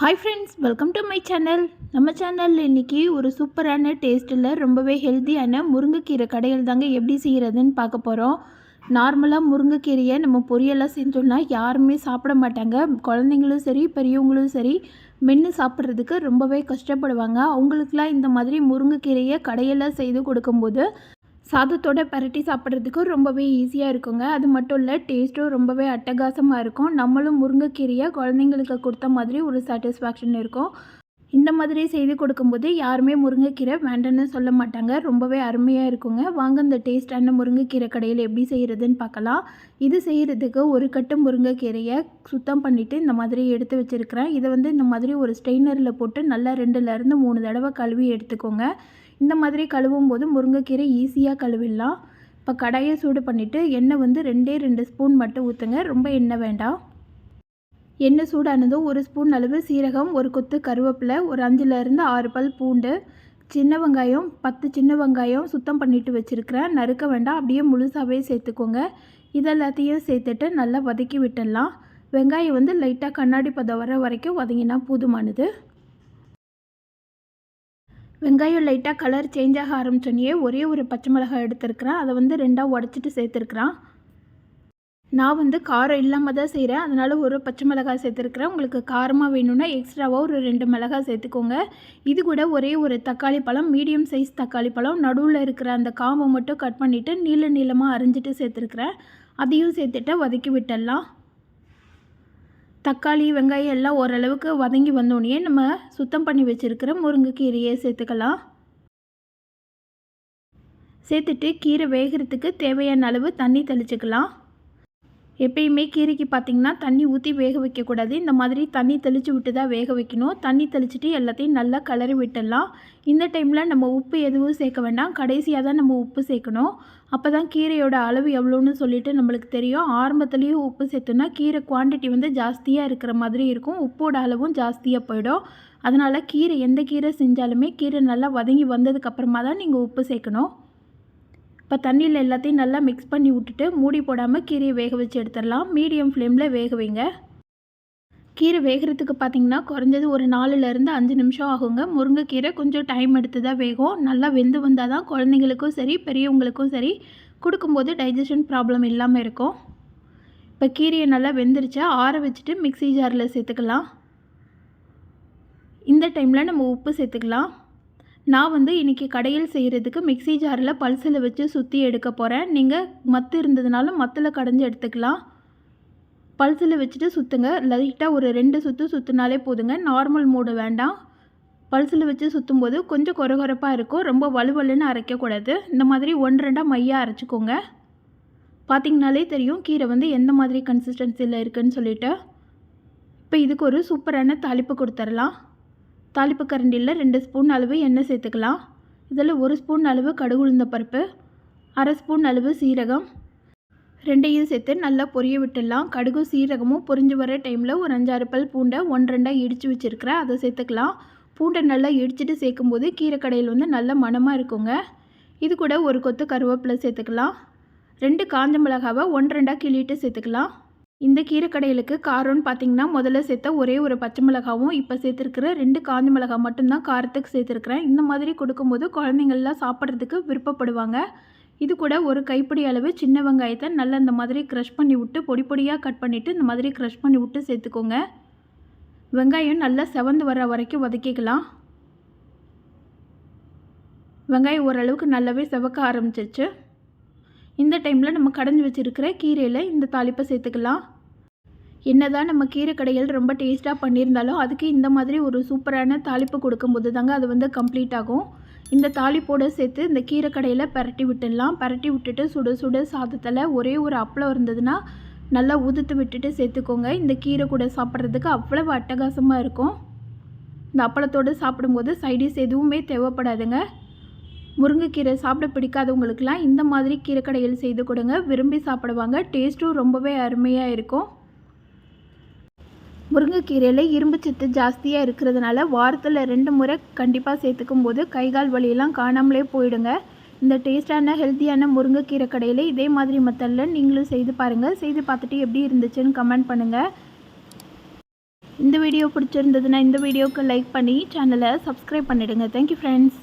Hi friends, welcome to my channel. நம்ம சேனலில் இன்றைக்கி ஒரு சூப்பரான டேஸ்ட்டில் ரொம்பவே ஹெல்த்தியான முருங்கைக்கீரை கடையில் தாங்க எப்படி செய்கிறதுன்னு பார்க்க போகிறோம். நார்மலாக முருங்கைக்கீரையை நம்ம பொரியலாக செஞ்சோம்னா யாருமே சாப்பிட மாட்டாங்க. குழந்தைங்களும் சரி, பெரியவங்களும் சரி மென்று சாப்பிட்றதுக்கு ரொம்பவே கஷ்டப்படுவாங்க. அவங்களுக்குலாம் இந்த மாதிரி முருங்கைக்கீரையை கடையில் செய்து கொடுக்கும்போது சாதத்தோடு பரட்டி சாப்பிட்றதுக்கு ரொம்பவே ஈஸியாக இருக்குங்க. அது மட்டும் இல்லை, டேஸ்ட்டும் ரொம்பவே அட்டகாசமாக இருக்கும். நம்மளும் முருங்கைக்கீரையை குழந்தைங்களுக்கு கொடுத்த மாதிரி ஒரு சாட்டிஸ்ஃபேக்ஷன் இருக்கும். இந்த மாதிரி செய்து கொடுக்கும்போது யாருமே முருங்கைக்கீரை வேண்டான்னு சொல்ல மாட்டாங்க. ரொம்பவே அருமையாக இருக்குங்க. வாங்க இந்த டேஸ்டான முருங்கைக்கீரை கடையில் எப்படி செய்கிறதுன்னு பார்க்கலாம். இது செய்கிறதுக்கு ஒரு கட்டு முருங்கைக்கீரையை சுத்தம் பண்ணிவிட்டு இந்த மாதிரி எடுத்து வச்சுருக்கிறேன். இதை இந்த மாதிரி ஒரு ஸ்ட்ரெயினரில் போட்டு நல்லா 2லேருந்து 3 தடவை கழுவி எடுத்துக்கோங்க. இந்த மாதிரி கழுவும் போது முருங்கைக்கீரை ஈஸியாக கழுவிடலாம். இப்போ கடாயை சூடு பண்ணிவிட்டு எண்ணெய் 2 ஸ்பூன் மட்டும் ஊற்றுங்க. ரொம்ப எண்ணெய் வேண்டாம். எண்ணெய் சூடானதும் 1 ஸ்பூன் அளவு சீரகம், ஒரு கொத்து கருவேப்பிலை, ஒரு 5லேருந்து 6 பல் பூண்டு, சின்ன வெங்காயம் 10 சின்ன வெங்காயம் சுத்தம் பண்ணிவிட்டு வச்சுருக்கிறேன். நறுக்க வேண்டாம், அப்படியே முழுசாகவே சேர்த்துக்கோங்க. இதெல்லாத்தையும் சேர்த்துட்டு நல்லா வதக்கி விட்டுடலாம். வெங்காயம் லைட்டாக கண்ணாடி பதம் வர வரைக்கும் வதங்கினா போதுமானது. வெங்காயம் லைட்டாக கலர் சேஞ்ச் ஆக ஆரம்பிச்சோன்னே ஒரே ஒரு பச்சை மிளகாய் எடுத்துருக்கிறேன். அதை 2ஆக உடச்சிட்டு சேர்த்துருக்குறேன். நான் காரம் இல்லாமல் தான் செய்கிறேன், அதனால் ஒரு பச்சை மிளகாய் சேர்த்துருக்குறேன். உங்களுக்கு காரமாக வேணும்னா எக்ஸ்ட்ராவாக ஒரு 2 மிளகாய் சேர்த்துக்கோங்க. இது கூட ஒரே ஒரு தக்காளி பழம், மீடியம் சைஸ் தக்காளி பழம், நடுவில் இருக்கிற அந்த காம்பை மட்டும் கட் பண்ணிவிட்டு நீளமாக அரிஞ்சிட்டு சேர்த்துருக்குறேன். அதையும் சேர்த்துட்டு வதக்கி விட்டுடலாம். தக்காளி வெங்காயம் எல்லாம் ஓரளவுக்கு வதங்கி வந்தோடனே நம்ம சுத்தம் பண்ணி வச்சுருக்கிற முருங்கைக்கீரையை சேர்த்துக்கலாம். சேர்த்துட்டு கீரை வேகிறதுக்கு தேவையான அளவு தண்ணி தெளிச்சுக்கலாம். எப்பயுமே கீரைக்கு பார்த்திங்கன்னா தண்ணி ஊற்றி வேக வைக்கக்கூடாது. இந்த மாதிரி தண்ணி தெளித்து விட்டு தான் வேக வைக்கணும். தண்ணி தெளிச்சுட்டு எல்லாத்தையும் நல்லா கிளறி விட்டுடலாம். இந்த டைமில் நம்ம உப்பு எதுவும் சேர்க்க வேண்டாம். கடைசியாக தான் நம்ம உப்பு சேர்க்கணும். அப்போ தான் கீரையோட அளவு எவ்வளோன்னு சொல்லிட்டு நம்மளுக்கு தெரியும். ஆரம்பத்துலேயும் உப்பு சேர்த்தோன்னா கீரை குவான்டிட்டி ஜாஸ்தியாக இருக்கிற மாதிரி இருக்கும். உப்போட அளவும் ஜாஸ்தியாக போயிடும். அதனால் எந்த கீரை செஞ்சாலுமே கீரை நல்லா வதங்கி வந்ததுக்கப்புறமா தான் நீங்கள் உப்பு சேர்க்கணும். இப்போ தண்ணியில் எல்லாத்தையும் நல்லா மிக்ஸ் பண்ணி விட்டுட்டு மூடி போடாமல் கீரையை வேக வச்சு எடுத்துடலாம். மீடியம் ஃப்ளேமில் வேக வைங்க. கீரை வேகிறதுக்கு பார்த்திங்கன்னா குறைஞ்சது ஒரு 4லேருந்து 5 நிமிஷம் ஆகுங்க. முருங்கைக்கீரை கொஞ்சம் டைம் எடுத்து தான் வேகும். நல்லா வெந்து வந்தால் தான் குழந்தைங்களுக்கும் சரி, பெரியவங்களுக்கும் சரி கொடுக்கும்போது டைஜஷன் ப்ராப்ளம் இல்லாமல் இருக்கும். இப்போ கீரையை நல்லா வெந்துருச்சு. ஆற வச்சுட்டு மிக்ஸி ஜாரில் சேர்த்துக்கலாம். இந்த டைமில் நம்ம உப்பு சேர்த்துக்கலாம். நான் இன்றைக்கி கடையில் செய்கிறதுக்கு மிக்ஸி ஜாரில் பல்சில் வச்சு சுற்றி எடுக்க போகிறேன். நீங்கள் மத்து இருந்ததுனாலும் மத்தில் கடைஞ்சி எடுத்துக்கலாம். பல்சில் வச்சுட்டு சுற்றுங்க. லைட்டாக ஒரு 2 சுற்று சுற்றினாலே போதுங்க. நார்மல் மூடு வேண்டாம். பல்சில் வச்சு சுற்றும் போது கொஞ்சம் கொரகொரப்பாக இருக்கும். ரொம்ப வலுவலுன்னு அரைக்கக்கூடாது. இந்த மாதிரி 1-2 மையாக அரைச்சிக்கோங்க. பார்த்திங்கனாலே தெரியும் கீரை எந்த மாதிரி கன்சிஸ்டன்சியில் இருக்குதுன்னு சொல்லிவிட்டு. இப்போ இதுக்கு ஒரு சூப்பரான தாளிப்பு கொடுத்துடலாம். தாளிப்பு கரண்டியில் 2 ஸ்பூன் அளவு எண்ணெய் சேர்த்துக்கலாம். இதில் 1 ஸ்பூன் அளவு கடுகு உளுந்த பருப்பு, 1/2 ஸ்பூன் அளவு சீரகம், 2ஐயும் சேர்த்து நல்லா பொரிய விட்டுடலாம். கடுகு சீரகமும் பொரிஞ்சு வர டைமில் ஒரு 5-6 பல் பூண்டை 1-2 இடித்து வச்சுருக்கிறேன். அதை சேர்த்துக்கலாம். பூண்டை நல்லா இடிச்சிட்டு சேர்க்கும்போது கீரை கடையில் நல்ல மணமாக இருக்குங்க. இது கூட ஒரு கொத்து கருவேப்பிலை சேர்த்துக்கலாம். 2 காஞ்ச மிளகாவை 1-2 கிள்ளிட்டு சேர்த்துக்கலாம். இந்த கீரை கடையிலுக்கு காரம்னு பார்த்திங்கன்னா முதல்ல சேர்த்த ஒரே ஒரு பச்சை மிளகாவும் இப்போ சேர்த்துருக்கிற 2 காஞ்ச மிளகா மட்டும்தான் காரத்துக்கு சேர்த்துருக்குறேன். இந்த மாதிரி கொடுக்கும்போது குழந்தைங்கள்லாம் சாப்பிட்றதுக்கு விருப்பப்படுவாங்க. இது கூட ஒரு கைப்பிடி அளவு சின்ன வெங்காயத்தை நல்லா இந்த மாதிரி க்ரஷ் பண்ணி விட்டு பொடியாக கட் பண்ணிவிட்டு இந்த மாதிரி க்ரஷ் பண்ணி விட்டு சேர்த்துக்கோங்க. வெங்காயம் நல்லா செவந்து வர வரைக்கும் வதக்கிக்கலாம். வெங்காயம் ஓரளவுக்கு நல்லாவே செவக்க ஆரம்பிச்சிருச்சு. இந்த டைமில் நம்ம கடைஞ்சி வச்சுருக்கிற கீரையில் இந்த தாளிப்பை சேர்த்துக்கலாம். என்னதான் நம்ம கீரை கடையில் ரொம்ப டேஸ்ட்டாக பண்ணியிருந்தாலும் அதுக்கு இந்த மாதிரி ஒரு சூப்பரான தாளிப்பு கொடுக்கும்போது தாங்க அது கம்ப்ளீட் ஆகும். இந்த தாளிப்போடு சேர்த்து இந்த கீரை கடையில் பரட்டி விட்டுடலாம். பரட்டி விட்டுட்டு சுட சுட சாதத்தில் ஒரே ஒரு அப்பளம் இருந்ததுன்னா நல்லா உதுத்து விட்டுட்டு சேர்த்துக்கோங்க. இந்த கீரை கூட சாப்பிட்றதுக்கு அவ்வளவு அட்டகாசமாக இருக்கும். இந்த அப்பளத்தோடு சாப்பிடும்போது சைடிஷ் எதுவுமே தேவைப்படாதுங்க. முருங்கைக்கீரை சாப்பிட பிடிக்காதவங்களுக்கெல்லாம் இந்த மாதிரி கீரை கடையில் செய்து கொடுங்க. விரும்பி சாப்பிடுவாங்க. டேஸ்ட்டும் ரொம்பவே அருமையாக இருக்கும். முருங்கைக்கீரையில் இரும்பு சத்து ஜாஸ்தியாக இருக்கிறதுனால வாரத்தில் 2 முறை கண்டிப்பாக சேர்த்துக்கும் போது கைகால் வலியெல்லாம் காணாமலே போயிடுங்க. இந்த டேஸ்டான ஹெல்த்தியான முருங்கைக்கீரை கடையில் இதே மாதிரி மெத்தடில் நீங்களும் செய்து பாருங்கள். செய்து பார்த்துட்டு எப்படி இருந்துச்சுன்னு கமெண்ட் பண்ணுங்கள். இந்த வீடியோ பிடிச்சிருந்ததுன்னா இந்த வீடியோவுக்கு லைக் பண்ணி சேனலை சப்ஸ்கிரைப் பண்ணிவிடுங்க. Thank you friends.